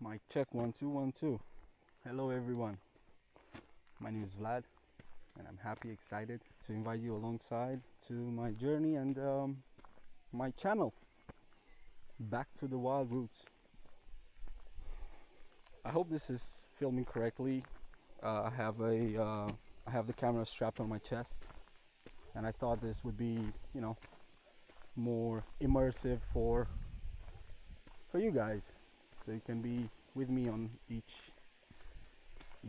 Mic check 1 2 1 2. Hello everyone. My name is Vlad, and I'm happy, excited to invite you alongside to my journey and my channel, Back to the Wild Roots. I hope this is filming correctly. I have the camera strapped on my chest, and I thought this would be, more immersive for you guys, so you can be with me on each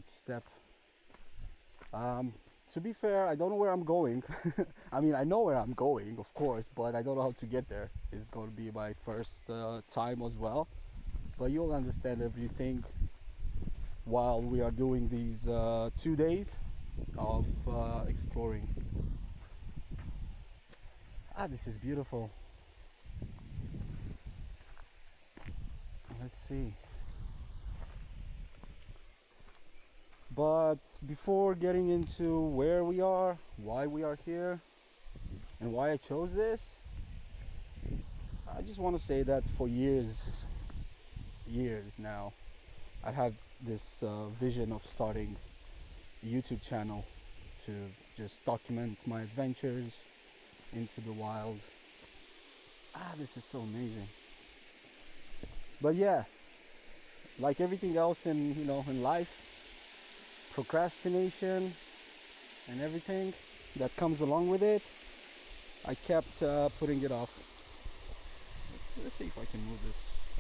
step. To be fair, I don't know where I'm going. I mean, I know where I'm going, of course, but I don't know how to get there. It's going to be my first time as well, but you'll understand everything while we are doing these 2 days of exploring. This is beautiful. Let's see. But before getting into where we are, why we are here, and why I chose this, I just want to say that for years now, I had this vision of starting a YouTube channel to just document my adventures into the wild. This is so amazing. But yeah, like everything else in life, procrastination and everything that comes along with it, I kept putting it off. Let's see if I can move this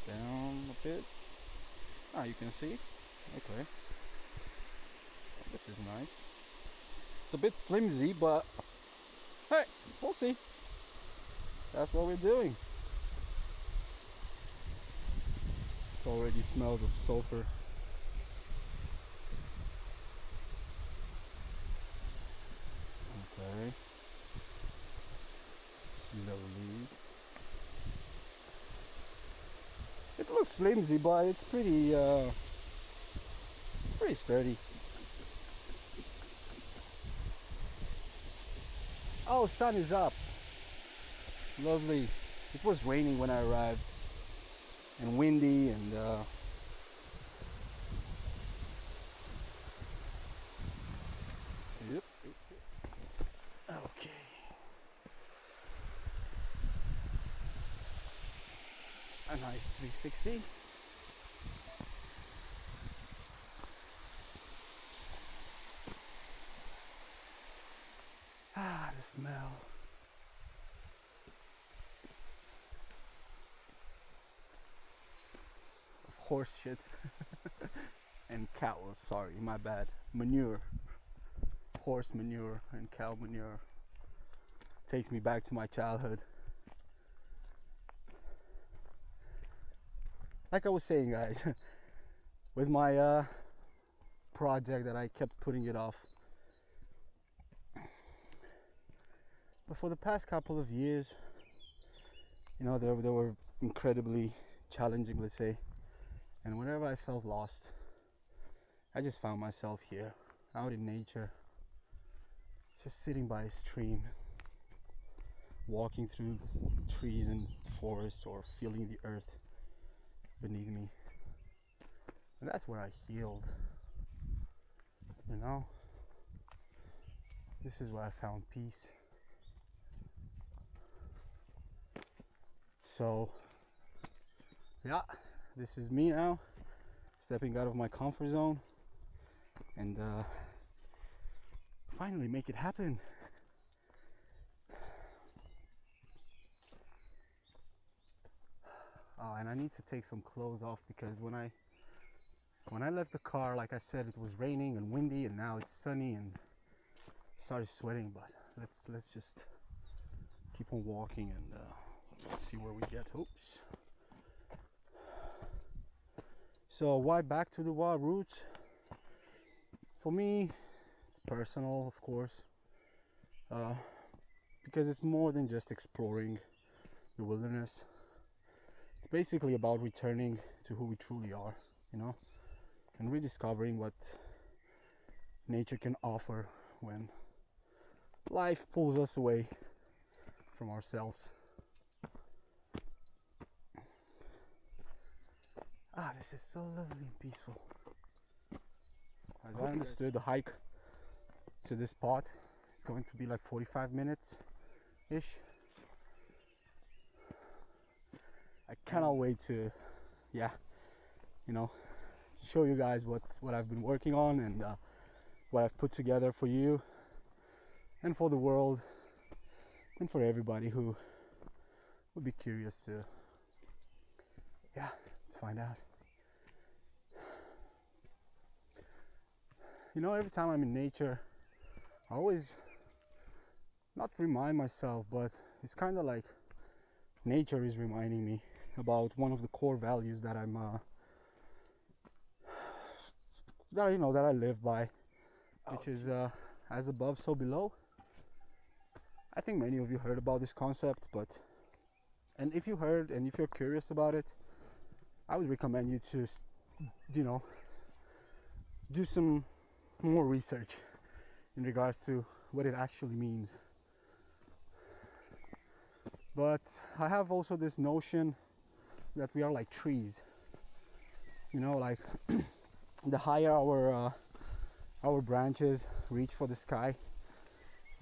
down a bit. You can see. Okay, this is nice. It's a bit flimsy, but hey, we'll see. That's what we're doing. It already smells of sulfur. Okay. Slowly. It looks flimsy, but it's pretty sturdy. Oh, sun is up. Lovely. It was raining when I arrived, and windy, and yep. Okay. A nice 360. The smell. Of horse shit. And cows, sorry, my bad. Manure. Horse manure and cow manure. Takes me back to my childhood. Like I was saying, guys, with my project that I kept putting it off. But for the past couple of years, they were incredibly challenging, let's say. And whenever I felt lost, I just found myself here, out in nature, just sitting by a stream, walking through trees and forests, or feeling the earth beneath me. And that's where I healed. This is where I found peace. So yeah, this is me now, stepping out of my comfort zone and finally make it happen. And I need to take some clothes off, because when I left the car, like I said, it was raining and windy, and now it's sunny and started sweating. But let's just keep on walking and let's see where we get. Oops. So why Back to the Wild Roots? For me, it's personal, of course, because it's more than just exploring the wilderness. It's basically about returning to who we truly are, and rediscovering what nature can offer when life pulls us away from ourselves. Ah, this is so lovely and peaceful. As I understood, the hike to this spot is going to be like 45 minutes ish. I cannot wait to, yeah, you know, to show you guys what I've been working on and what I've put together for you and for the world and for everybody who would be curious to, yeah, to find out. You know, every time I'm in nature, I always not remind myself, but it's kind of like nature is reminding me about one of the core values that I'm that I live by, which is as above, so below. I think many of you heard about this concept, and if you heard and if you're curious about it, I would recommend you to, you know, do some more research in regards to what it actually means. But I have also this notion that we are like trees, you know, like the higher our branches reach for the sky,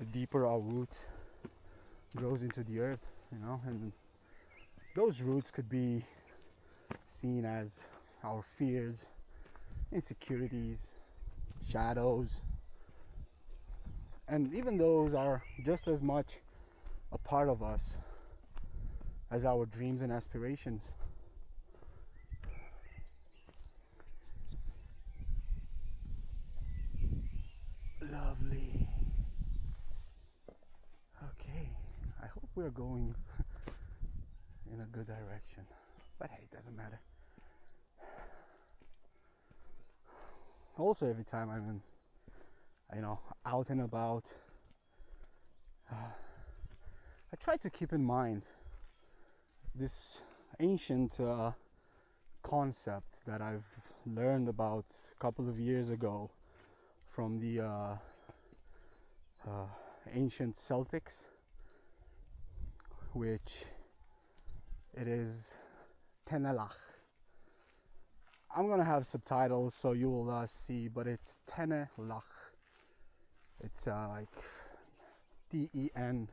the deeper our roots grows into the earth, you know, and those roots could be seen as our fears, insecurities, shadows, and even those are just as much a part of us as our dreams and aspirations. Lovely. Okay, I hope we're going in a good direction, but hey, it doesn't matter. Also, every time I'm out and about, I try to keep in mind this ancient concept that I've learned about a couple of years ago from the ancient Celtics, which it is Tenelach. I'm gonna have subtitles so you will see, but it's Tenelach. It's like Tenalach.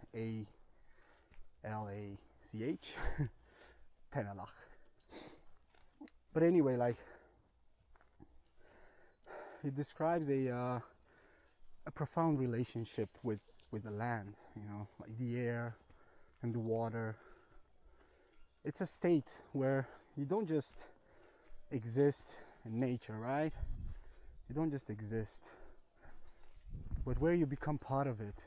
Tenelach. But anyway, like, it describes a profound relationship with the land, you know, like the air and the water. It's a state where you don't just exist in nature, right? You don't just exist, but where you become part of it.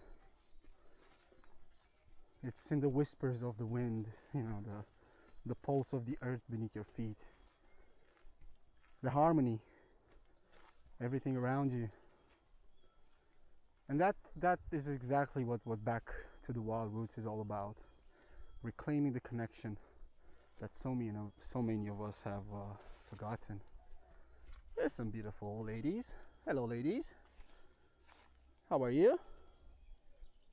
It's in the whispers of the wind, you know, the pulse of the earth beneath your feet, the harmony, everything around you. And that is exactly what Back to the Wild Roots is all about. Reclaiming the connection that so many of us have forgotten. There's some beautiful ladies. Hello, ladies. How are you?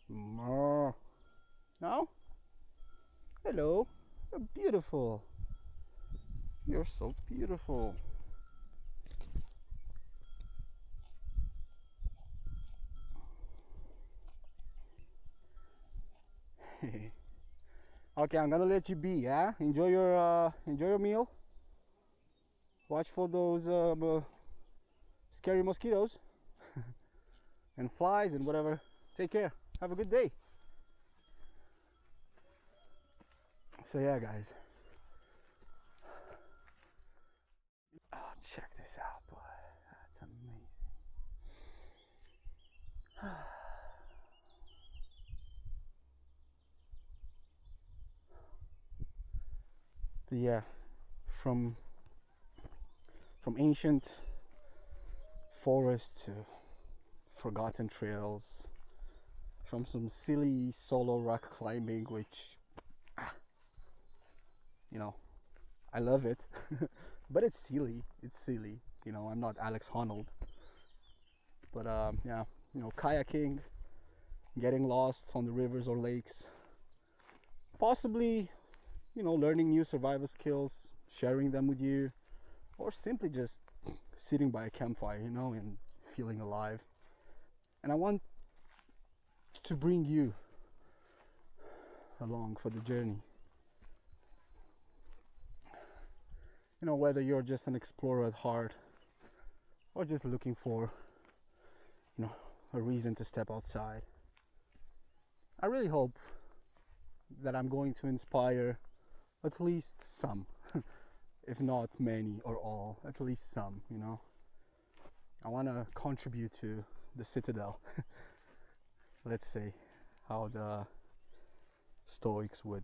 No? Hello. You're beautiful. You're so beautiful. Okay, I'm gonna let you be. Yeah, enjoy your meal. Watch for those scary mosquitoes and flies and whatever. Take care. Have a good day. So yeah, guys. Oh, check this out, boy. That's amazing. But yeah, from ancient forests to forgotten trails, from some silly solo rock climbing, which, you know, I love it, but it's silly. You know, I'm not Alex Honnold. But yeah, you know, kayaking, getting lost on the rivers or lakes, possibly, you know, learning new survival skills, sharing them with you, or simply just sitting by a campfire, you know, and feeling alive. And I want to bring you along for the journey. You know, whether you're just an explorer at heart or just looking for, you know, a reason to step outside. I really hope that I'm going to inspire at least some, if not many or all, at least some, you know. I want to contribute to the citadel, let's say, how the Stoics would.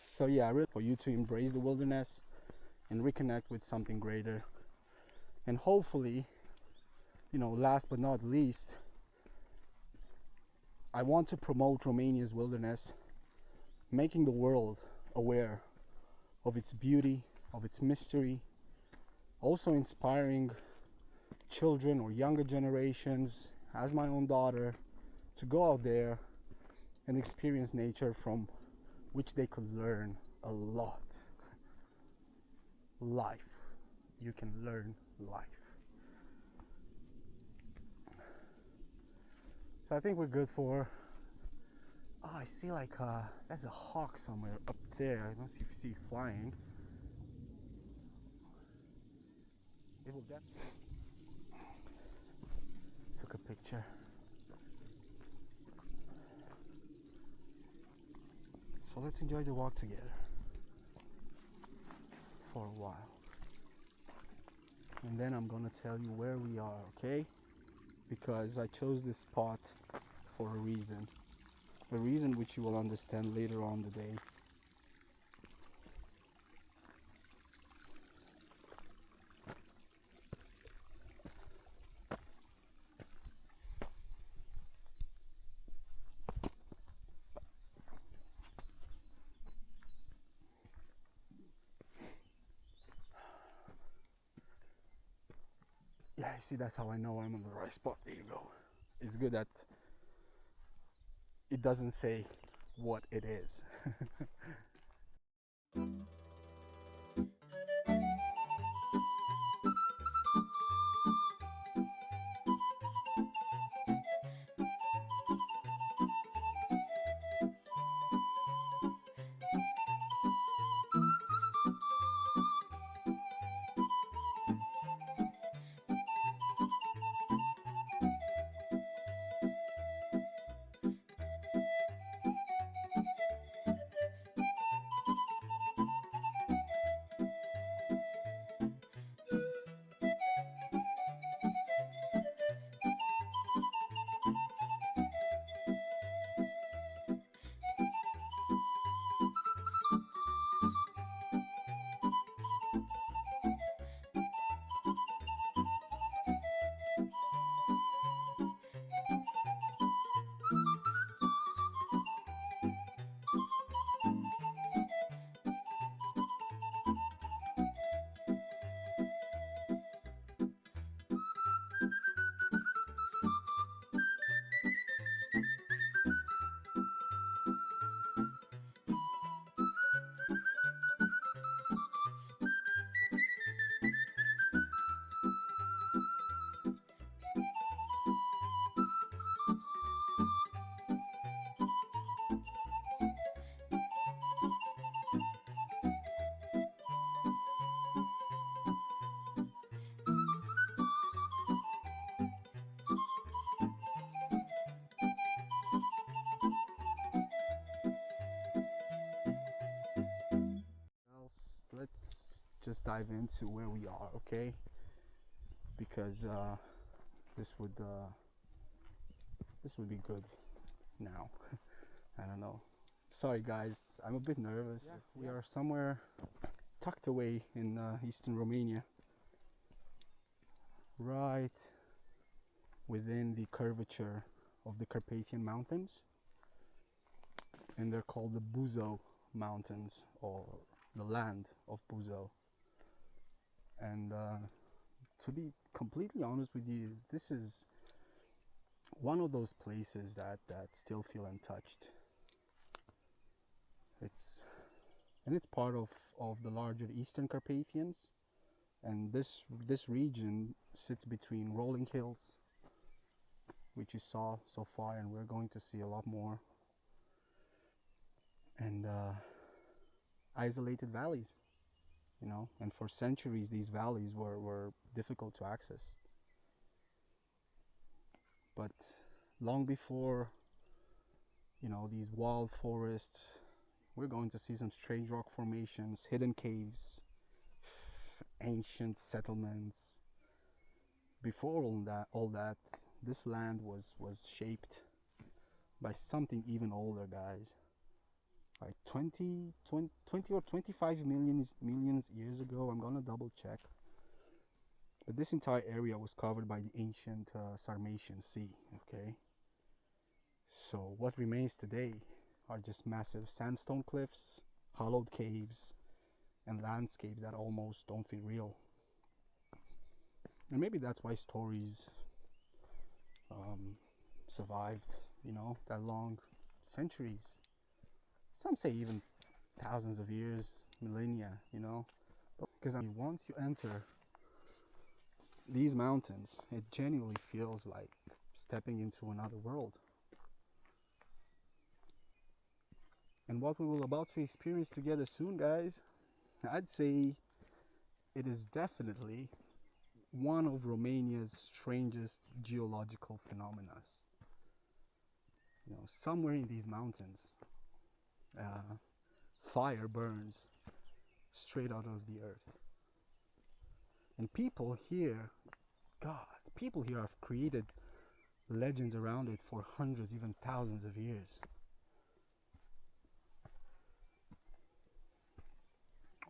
So yeah, I really for you to embrace the wilderness and reconnect with something greater. And hopefully, you know, last but not least, I want to promote Romania's wilderness, making the world aware of its beauty, of its mystery, also inspiring children or younger generations, as my own daughter, to go out there and experience nature from which they could learn a lot. Life. You can learn life. So I think we're good for. Oh, I see like there's a hawk somewhere up there. I don't see if you see it flying. It will get. Took a picture. So let's enjoy the walk together for a while. And then I'm gonna tell you where we are, okay? Because I chose this spot for a reason which you will understand later on the day. Yeah, you see, that's how I know I'm on the right spot. There you go. It's good that it doesn't say what it is. Let's just dive into where we are, okay? Because this would be good now. I don't know. Sorry guys, I'm a bit nervous. We are somewhere tucked away in eastern Romania, right within the curvature of the Carpathian Mountains, and they're called the Buzău Mountains, or the land of Buzău. And to be completely honest with you, this is one of those places that still feel untouched. It's part of the larger Eastern Carpathians, and this region sits between rolling hills, which you saw so far, and we're going to see a lot more, and isolated valleys, you know. And for centuries these valleys were difficult to access, but long before, you know, these wild forests, we're going to see some strange rock formations, hidden caves, ancient settlements. Before all that, this land was shaped by something even older, guys. Like 20 or 25 millions years ago. I'm gonna double check. But this entire area was covered by the ancient Sarmatian Sea, okay? So what remains today are just massive sandstone cliffs, hollowed caves, and landscapes that almost don't feel real. And maybe that's why stories survived, you know, that long, centuries. Some say even thousands of years, millennia, you know. Because I mean, once you enter these mountains, it genuinely feels like stepping into another world. And what we will about to experience together soon, guys, I'd say it is definitely one of Romania's strangest geological phenomena. You know, somewhere in these mountains, fire burns straight out of the earth. And people here have created legends around it for hundreds, even thousands of years.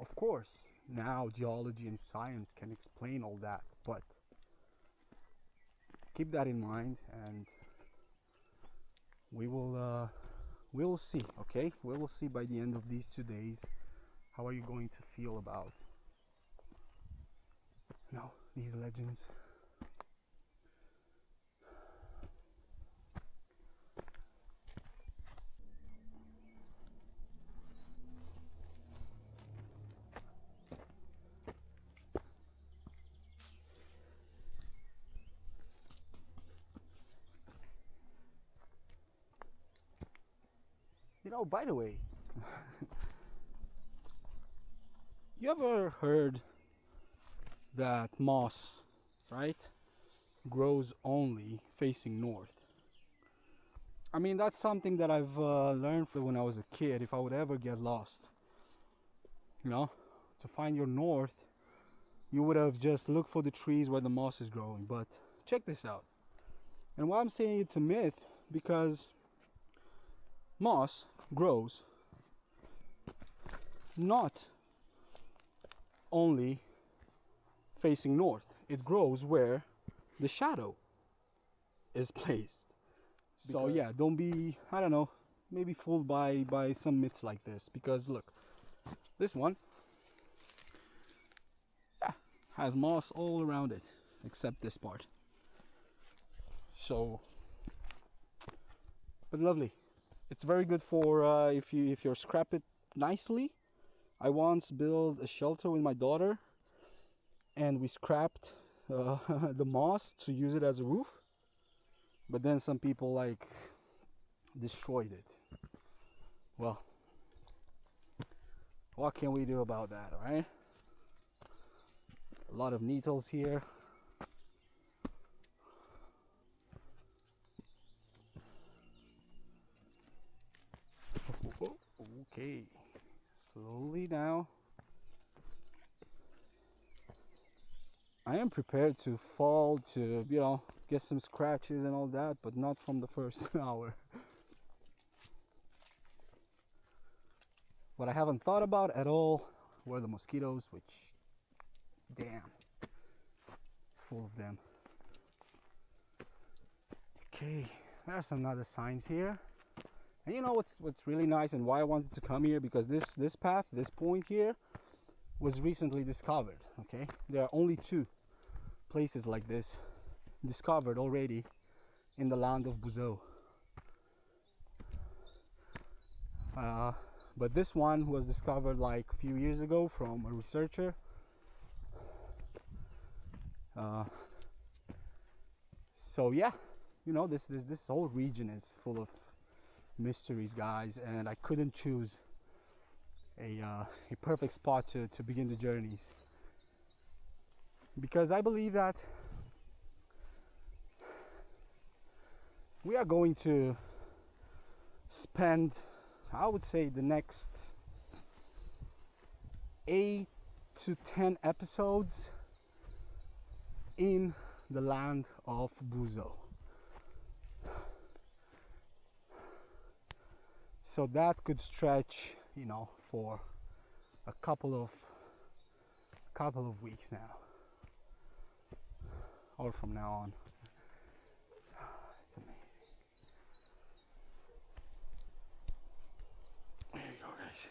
Of course, now geology and science can explain all that, but keep that in mind, and we will see, okay? We will see by the end of these 2 days how are you going to feel about, you know, these legends. You know, by the way, you ever heard that moss, right, grows only facing north? I mean, that's something that I've learned from when I was a kid. If I would ever get lost, you know, to find your north, you would have just looked for the trees where the moss is growing. But check this out. And why I'm saying it's a myth, because moss grows not only facing north, it grows where the shadow is placed. So yeah, don't be, I don't know, maybe fooled by some myths like this, because look, this one, yeah, has moss all around it except this part. So, but lovely. It's very good for if you scrap it nicely. I once built a shelter with my daughter, and we scrapped the moss to use it as a roof. But then some people like destroyed it. Well, what can we do about that, right? A lot of needles here. Oh, okay, slowly now. I am prepared to fall, to, you know, get some scratches and all that, but not from the first hour. What I haven't thought about at all were the mosquitoes, which, damn, it's full of them. Okay, there are some other signs here. And you know what's really nice, and why I wanted to come here, because this path, this point here, was recently discovered, okay? There are only 2 places like this discovered already in the land of Buzău. But this one was discovered like a few years ago from a researcher. So yeah, you know, this whole region is full of mysteries, guys, and I couldn't choose a perfect spot to begin the journeys, because I believe that we are going to spend, I would say, the next 8 to 10 episodes in the land of Buzo. So that could stretch, you know, for a couple of weeks now, or from now on. It's amazing. There you go, guys.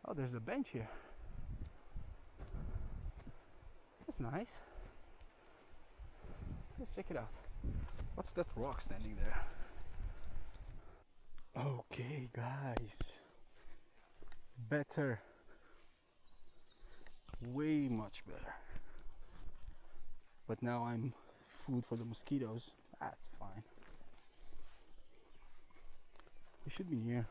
Oh, there's a bench here. That's nice. Let's check it out. What's that rock standing there? Okay, guys. Better. Way much better. But now I'm food for the mosquitoes. That's fine. We should be near.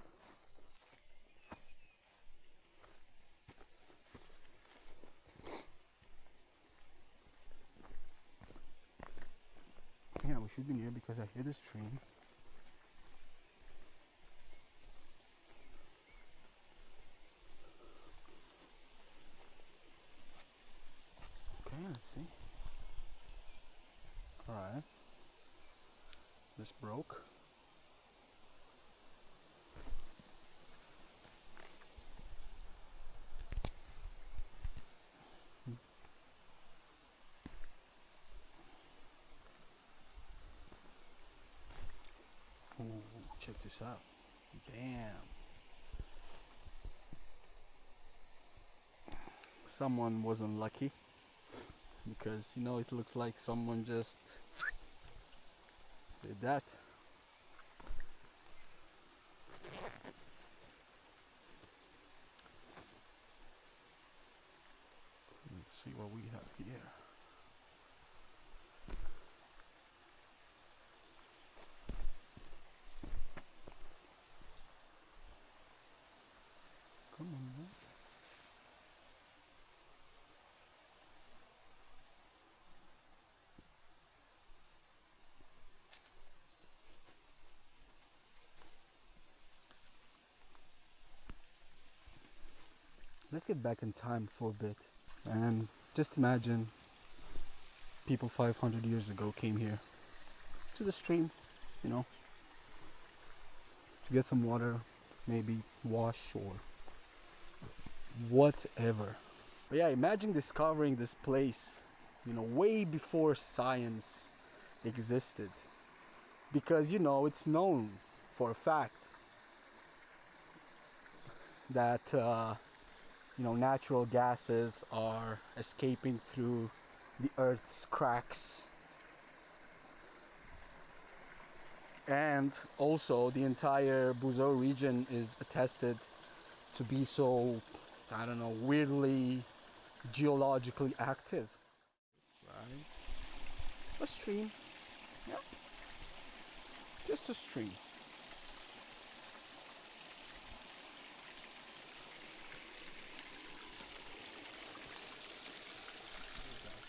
Yeah, we should be near because I hear the stream. Okay, let's see. Alright. This broke. Ooh, check this out. Damn. Someone wasn't lucky, because, you know, it looks like someone just did that. Let's see what we have here. Come on, man. Let's get back in time for a bit and just imagine people 500 years ago came here to the stream, you know, to get some water, maybe wash or whatever. But yeah, imagine discovering this place, you know, way before science existed, because, you know, it's known for a fact that you know, natural gases are escaping through the earth's cracks, and also the entire Buzo region is attested to be so, I don't know, weirdly geologically active. Right? A stream. Yeah. Just a stream.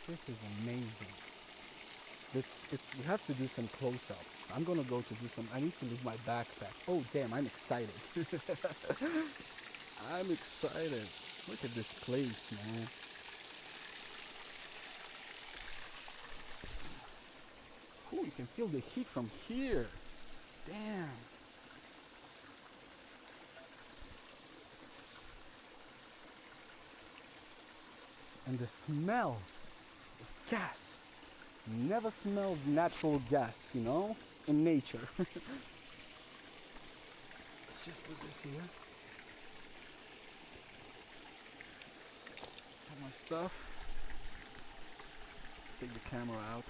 This is amazing. We have to do some close-ups. I'm gonna go to do some. I need to leave my backpack. Oh damn, I'm excited. I'm excited. Look at this place, man. Oh, you can feel the heat from here. Damn. And the smell of gas. Never smelled natural gas, you know, in nature. Let's just put this here. Put my stuff. Let's take the camera out.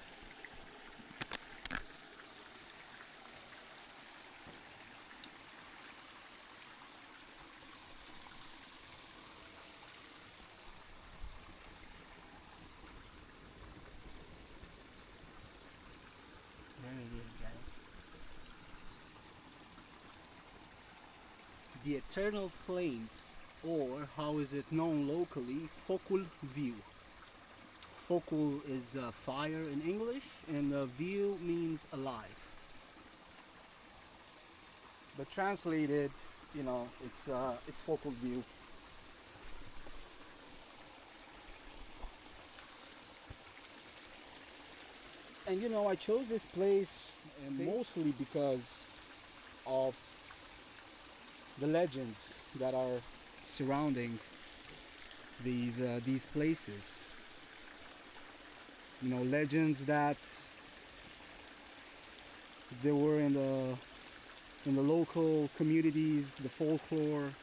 the eternal flames, or how is it known locally, focul viu. Focul is fire in English, and viu means alive. But translated, you know, it's focul viu. And you know, I chose this place mostly because of the legends that are surrounding these places. You know, legends that there were in the local communities, the folklore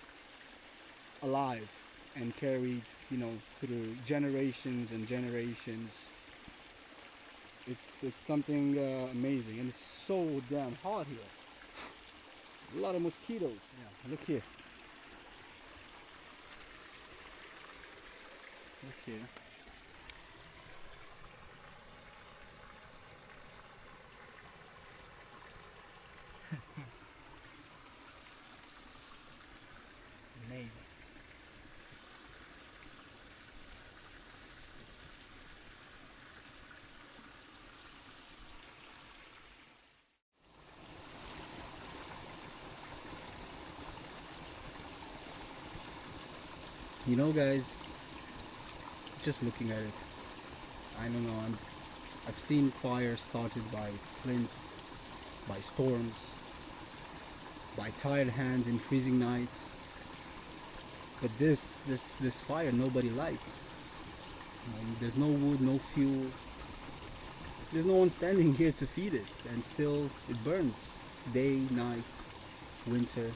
alive and carried, you know, through generations and generations. It's something amazing, and it's so damn hot here. A lot of mosquitoes. Yeah, look here. Look here. Amazing. You know, guys, just looking at it, I don't know, I've seen fire started by flint, by storms, by tired hands in freezing nights. But this fire nobody lights. There's no wood, no fuel. There's no one standing here to feed it, and still it burns. Day, night, winter,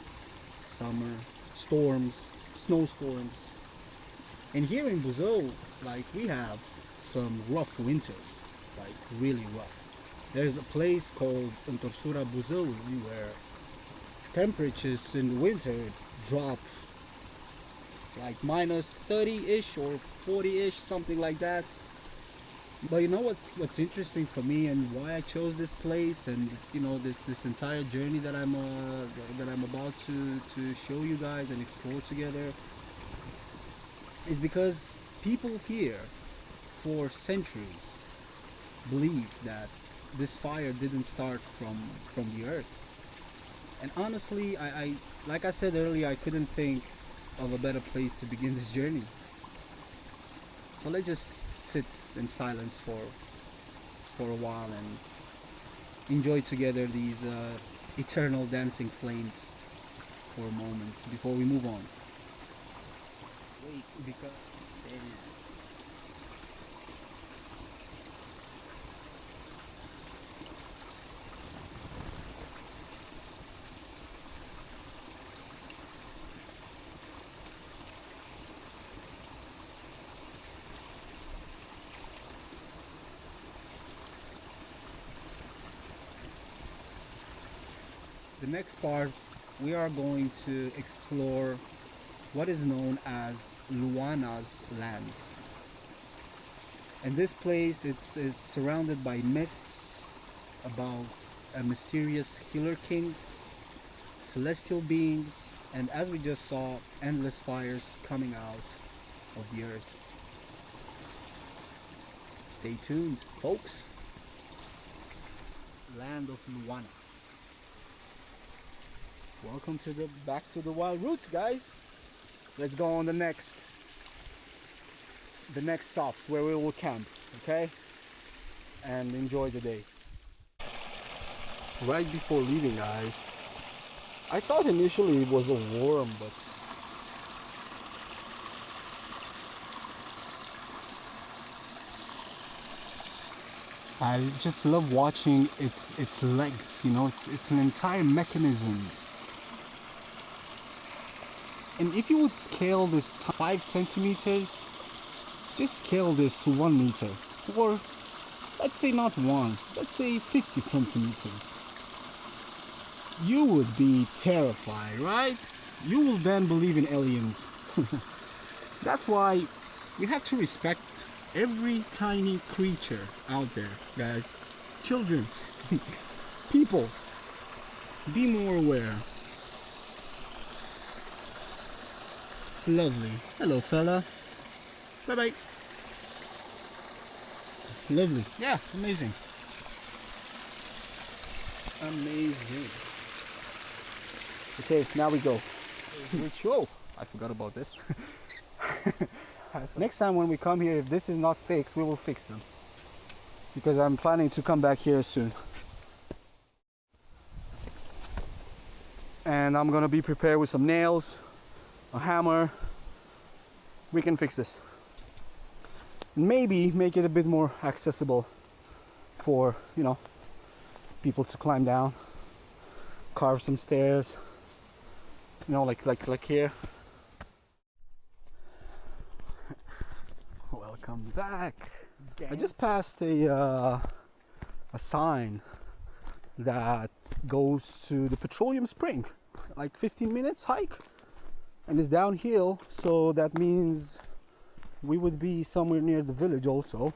summer, storms, snowstorms. And here in Brazil, like, we have some rough winters, like really rough. There's a place called Untorsura Brazil where temperatures in the winter drop like minus 30-ish or 40-ish, something like that. But you know what's interesting for me, and why I chose this place, and you know, this entire journey that I'm about to show you guys and explore together, is because people here for centuries believe that this fire didn't start from the earth. And honestly, I like I said earlier, I couldn't think of a better place to begin this journey. So let's just sit in silence for a while and enjoy together these eternal dancing flames for a moment before we move on. Wait, because the next part, we are going to explore what is known as Luana's land. And this place, it's surrounded by myths about a mysterious healer king, celestial beings, and as we just saw, endless fires coming out of the earth. Stay tuned, folks. Land of Luana. Welcome back to the wild roots, guys. Let's go on the next stops where we will camp, okay? And enjoy the day. Right before leaving, guys, I thought initially it was a worm, but I just love watching its legs, you know, it's an entire mechanism. And if you would scale this 5 centimeters, just scale this 1 meter, or let's say not 1, let's say 50 centimeters. You would be terrified, right? You will then believe in aliens. That's why we have to respect every tiny creature out there, guys. Children, people, be more aware. It's lovely. Hello, fella. Bye bye. Lovely. Yeah, amazing. Amazing. Okay, now we go. Oh, I forgot about this. Next time when we come here, if this is not fixed, we will fix them. Because I'm planning to come back here soon. And I'm gonna be prepared with some nails, a hammer. We can fix this. Maybe make it a bit more accessible for, you know, people to climb down. Carve some stairs. You know, like here. Welcome back. I just passed a sign that goes to the petroleum spring, like 15 minutes hike, and it's downhill, so that means we would be somewhere near the village also,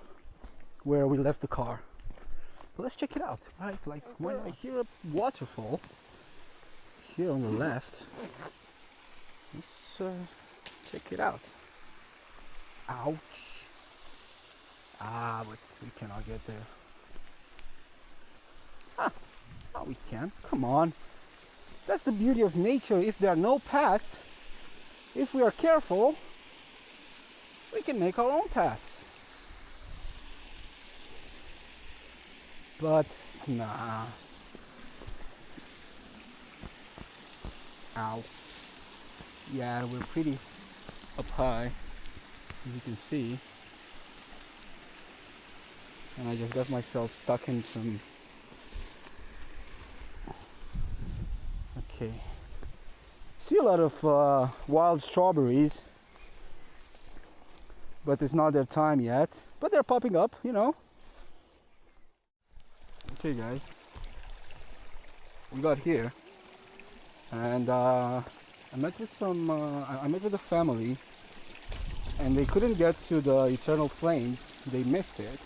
where we left the car. But let's check it out, right? Like when I hear a waterfall here on the left, let's check it out. Ouch. Ah, but we cannot get there. Ah, oh, we can. Come on. That's the beauty of nature. If there are no paths, if we are careful, we can make our own paths. But nah. Ow. Yeah, we're pretty up high, as you can see. And I just got myself stuck in some... Okay. See a lot of wild strawberries, but it's not their time yet. But they're popping up, you know. Okay, guys. We got here, and I met with some. I met with a family, and they couldn't get to the eternal flames. They missed it.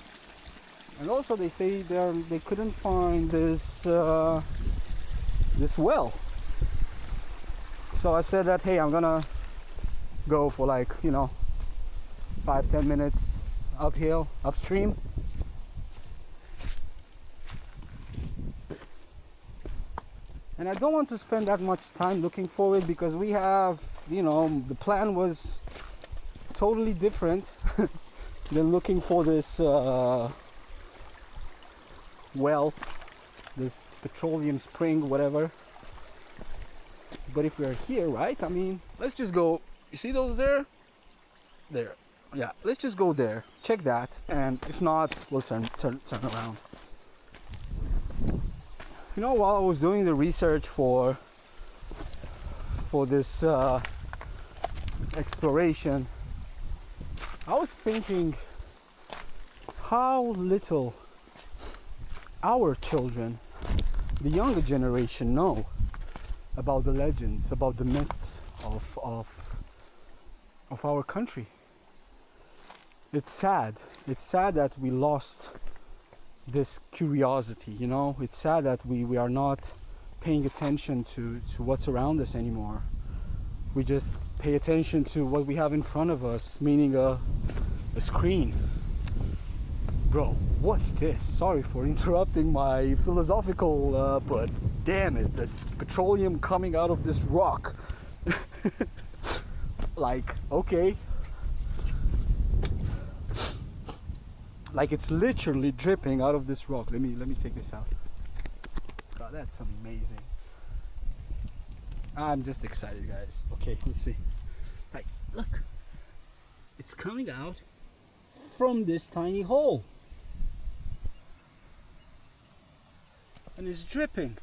And also they say they couldn't find this this well. So I said that, hey, I'm gonna go for like, you know, 5-10 minutes uphill, upstream. And I don't want to spend that much time looking for it, because we have, you know, the plan was totally different than looking for this well, this petroleum spring, whatever. But if we're here, right, I mean, let's just go. You see those there? There. Yeah, let's just go there, check that, and if not, we'll turn around. You know, while I was doing the research for this exploration, I was thinking how little our children, the younger generation, know about the legends, about the myths of our country. It's sad. It's sad that we lost this curiosity, you know. It's sad that we are not paying attention to what's around us anymore. We just pay attention to what we have in front of us, meaning a screen. Bro, what's this? Sorry for interrupting my philosophical, but damn it, there's petroleum coming out of this rock. Like, okay. Like it's literally dripping out of this rock. Let me take this out. God, that's amazing. I'm just excited, guys. Okay, let's see. Like, look. It's coming out from this tiny hole. And it's dripping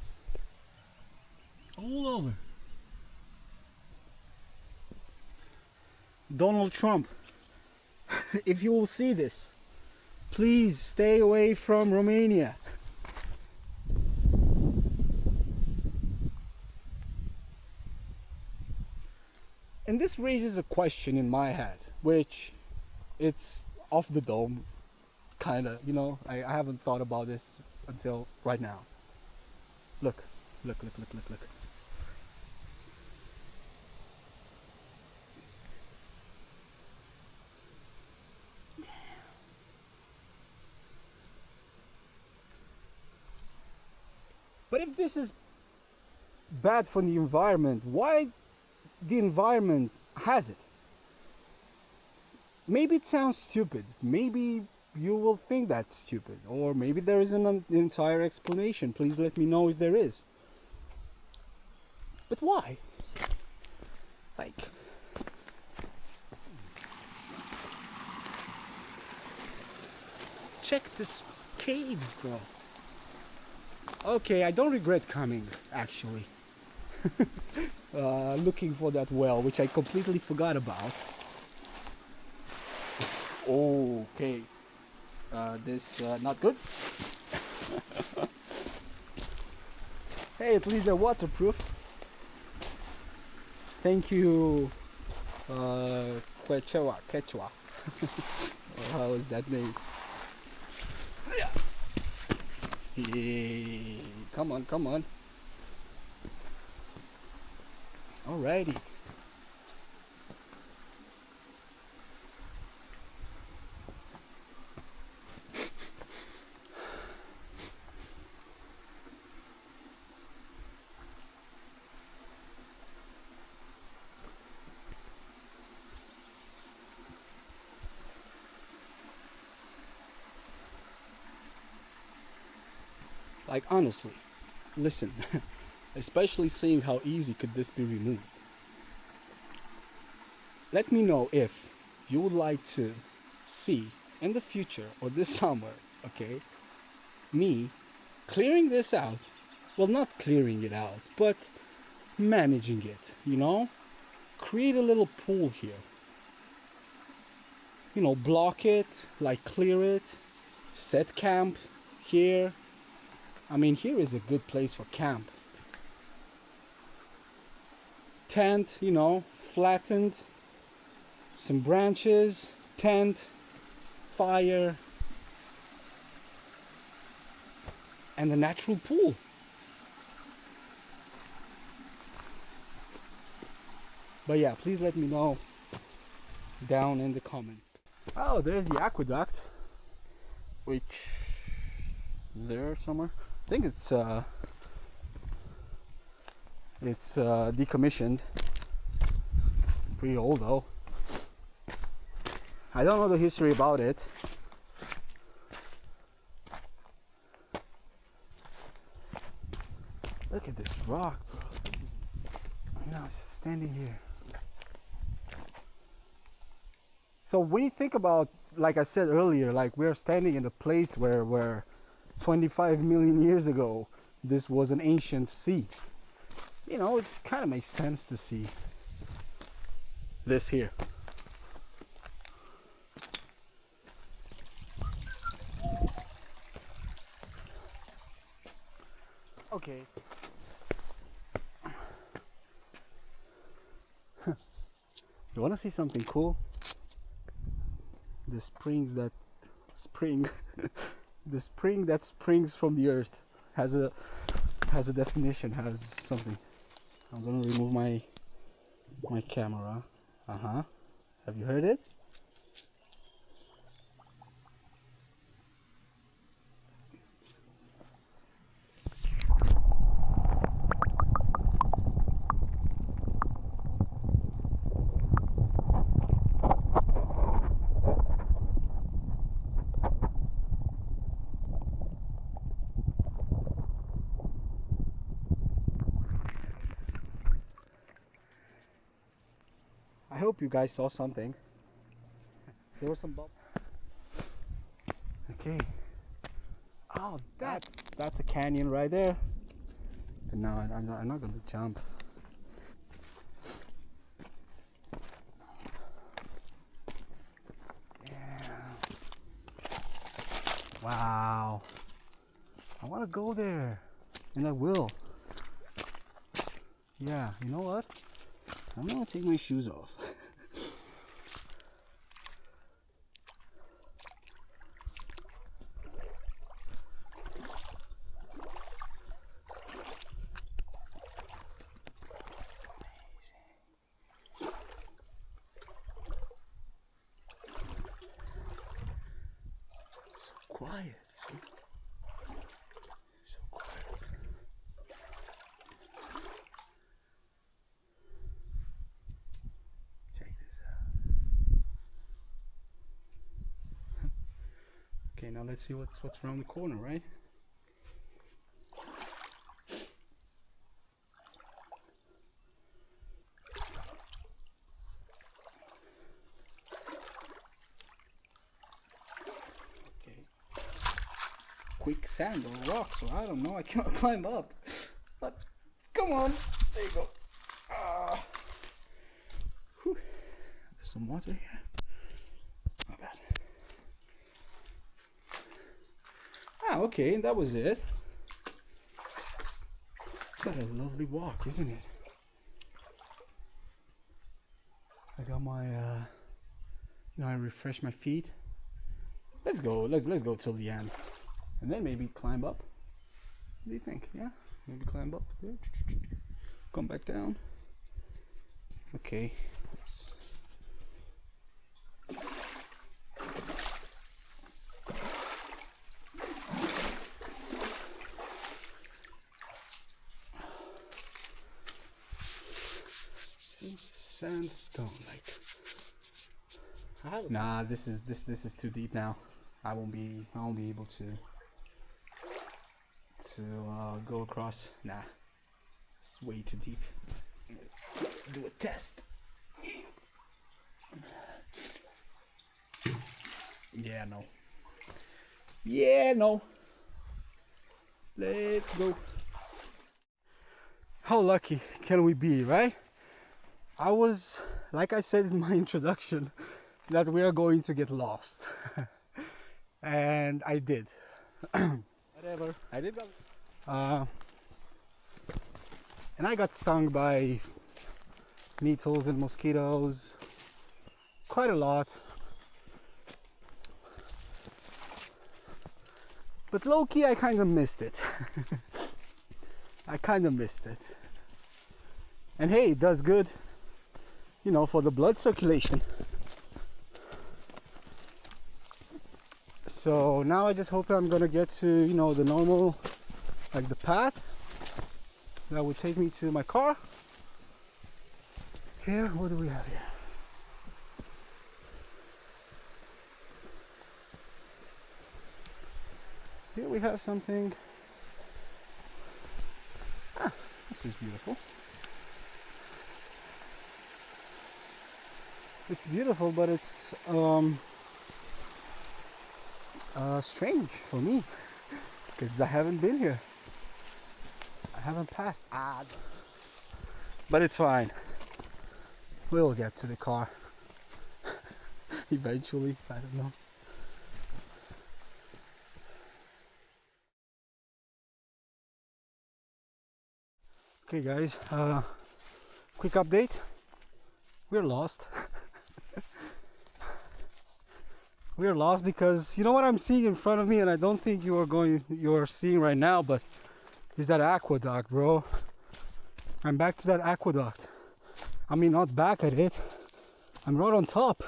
all over. Donald Trump, if you will see this, please stay away from Romania. And this raises a question in my head, which it's off the dome, kind of, you know, I haven't thought about this until right now. Look. But if this is bad for the environment, why the environment has it? Maybe it sounds stupid. Maybe you will think that's stupid. Or maybe there is an entire explanation. Please let me know if there is. But why? Like, check this cave, bro. Okay, I don't regret coming, actually. Looking for that well, which I completely forgot about. Okay. This not good. Hey, at least they're waterproof. Thank you, Quechua. Or how is that name? Hey, come on, come on. Alrighty. Like, honestly, listen, especially seeing how easy could this be removed. Let me know if you would like to see in the future or this summer, okay, me clearing this out. Well, not clearing it out, but managing it, you know? Create a little pool here. You know, block it, like clear it, set camp here. I mean, here is a good place for camp. Tent, you know, flattened, some branches, tent, fire, and a natural pool. But yeah, please let me know down in the comments. Oh, there's the aqueduct, which there somewhere. I think it's decommissioned. It's pretty old though. I don't know the history about it. Look at this rock, bro. You know, it's just standing here. So when you think about, like I said earlier, like we're standing in a place where 25 million years ago, this was an ancient sea. You know, it kind of makes sense to see this here. Okay. You want to see something cool? The springs that spring, the spring that springs from the earth has a definition, has something. I'm gonna remove my camera. Have you heard it? I hope you guys saw something. There was some bubbles. Okay. Oh, that's a canyon right there. But no, I'm not gonna jump. Yeah. Wow. I want to go there, and I will. Yeah. You know what? I'm gonna take my shoes off. Quiet, see? So quiet. Okay, now let's see what's around the corner, right? Okay. Quicksand or rock, so I don't know. I cannot climb up. But come on, there you go. Whew. There's some water here. Not bad. Ah, okay, and that was it. What a lovely walk, isn't it? I got my, I refresh my feet. Let's go. Let's go till the end, and then maybe climb up. What do you think? Yeah, maybe climb up there. Come back down. Okay. Let's... Sandstone, like. Nah, this is too deep now. I won't be able to go across. Nah, it's way too deep. Let's do a test. Yeah, no. Yeah, no. Let's go. How lucky can we be, right? I was, like I said in my introduction, that we are going to get lost. And I did. Whatever. I did. And I got stung by nettles and mosquitoes quite a lot. But low-key, I kind of missed it. I kind of missed it. And hey, it does good, you know, for the blood circulation. So now I just hope I'm gonna get to, you know, the normal, like the path that would take me to my car. Here, what do we have here? Here we have something. Ah, this is beautiful. It's beautiful, but it's strange for me because I haven't been here. I haven't passed. But it's fine. We'll get to the car eventually. I don't know. Okay, guys. Quick update. We're lost. We're lost because you know what I'm seeing in front of me, and I don't think you're seeing right now, but is that aqueduct, bro. I'm back to that aqueduct. I mean, not back at it. I'm right on top.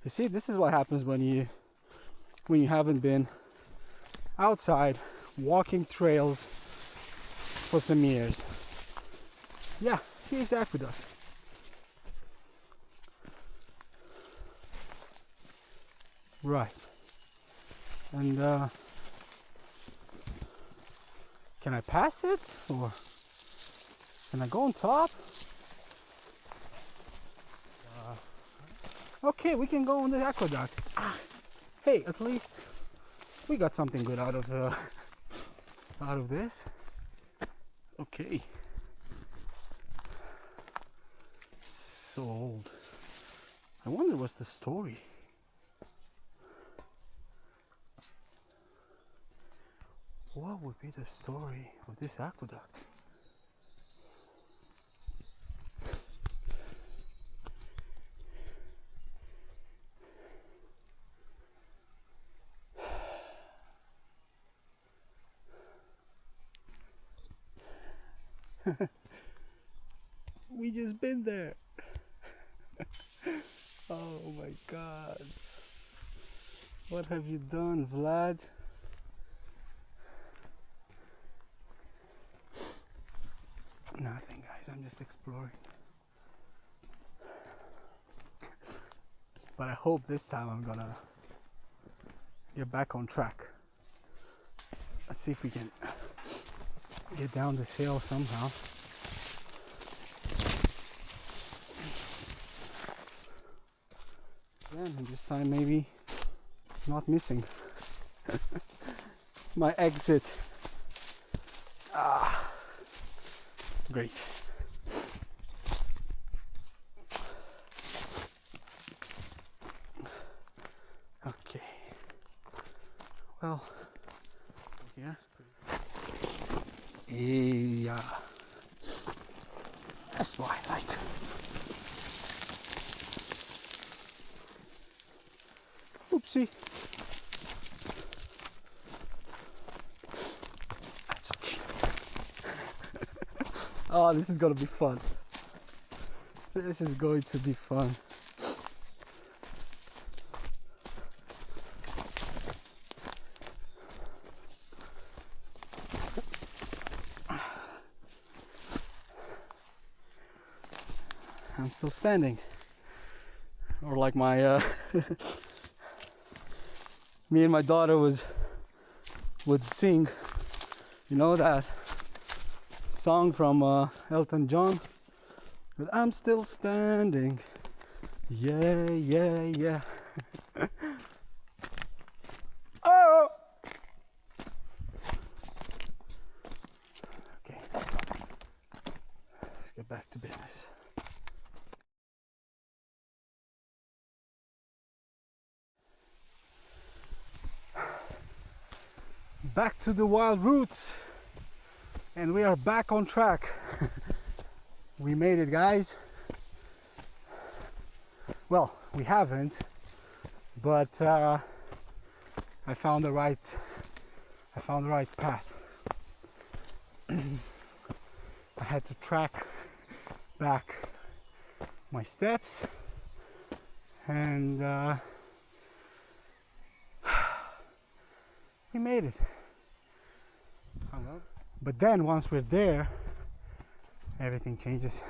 You see, this is what happens when you haven't been outside walking trails for some years. Yeah, here's the aqueduct. Right. And can I pass it, or can I go on top? Okay, we can go on the aqueduct. Hey, at least we got something good out of this. Okay. So old. I wonder what's the story. What would be the story of this aqueduct? We just been there. Oh my God. What have you done, Vlad? Nothing, guys. I'm just exploring. but I hope this time I'm gonna get back on track. Let's see if we can get down this hill somehow. Again, and this time maybe not missing my exit. Great. Okay. Well, here. Yeah. That's what I like. Oopsie. That's okay. Oh, this is gonna be fun. This is going to be fun. I'm still standing, or like my me and my daughter would sing, you know, that song from Elton John, but I'm still standing, yeah, yeah, yeah. Oh, okay, let's get back to business. Back to the wild roots, and we are back on track. We made it, guys. Well, we haven't, but I found the right path. I had to track back my steps, and we made it. But then once we're there, everything changes.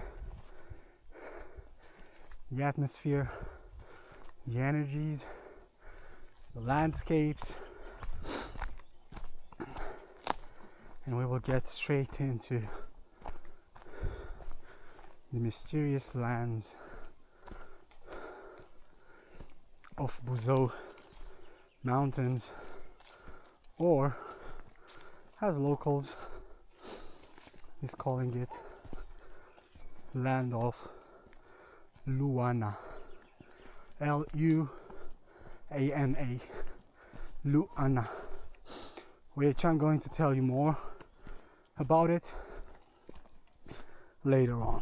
The atmosphere, the energies, the landscapes, and we will get straight into the mysterious lands of Buzău Mountains, or as locals is calling it, land of Luana. Luana. Luana. Which I'm going to tell you more about it later on.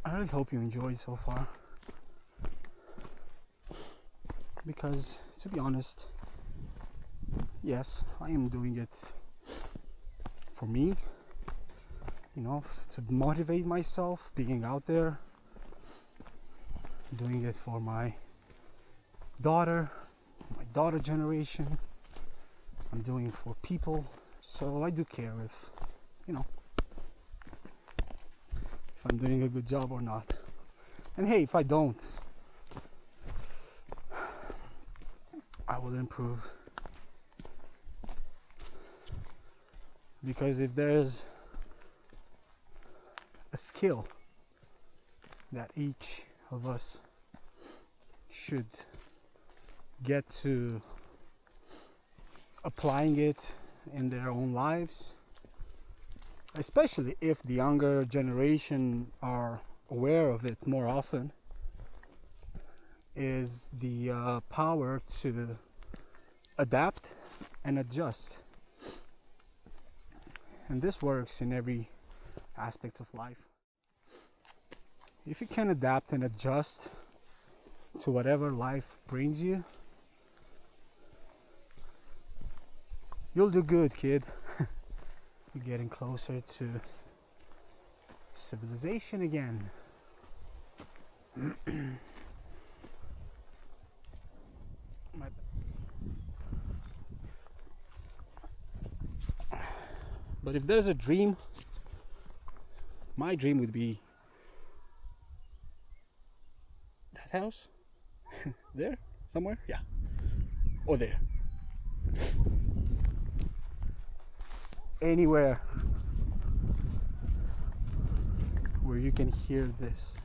I really hope you enjoyed so far, because to be honest, yes, I am doing it for me, you know, to motivate myself, being out there, doing it for my daughter generation. I'm doing it for people, so I do care if, you know, if I'm doing a good job or not. And hey, if I don't, I will improve. Because if there's a skill that each of us should get to applying it in their own lives, especially if the younger generation are aware of it more often, is the power to adapt and adjust. And this works in every aspect of life. If you can adapt and adjust to whatever life brings you, you'll do good, kid. You're getting closer to civilization again. But if there's a dream, my dream would be that house? There? Somewhere? Yeah. Or there. Anywhere where you can hear this.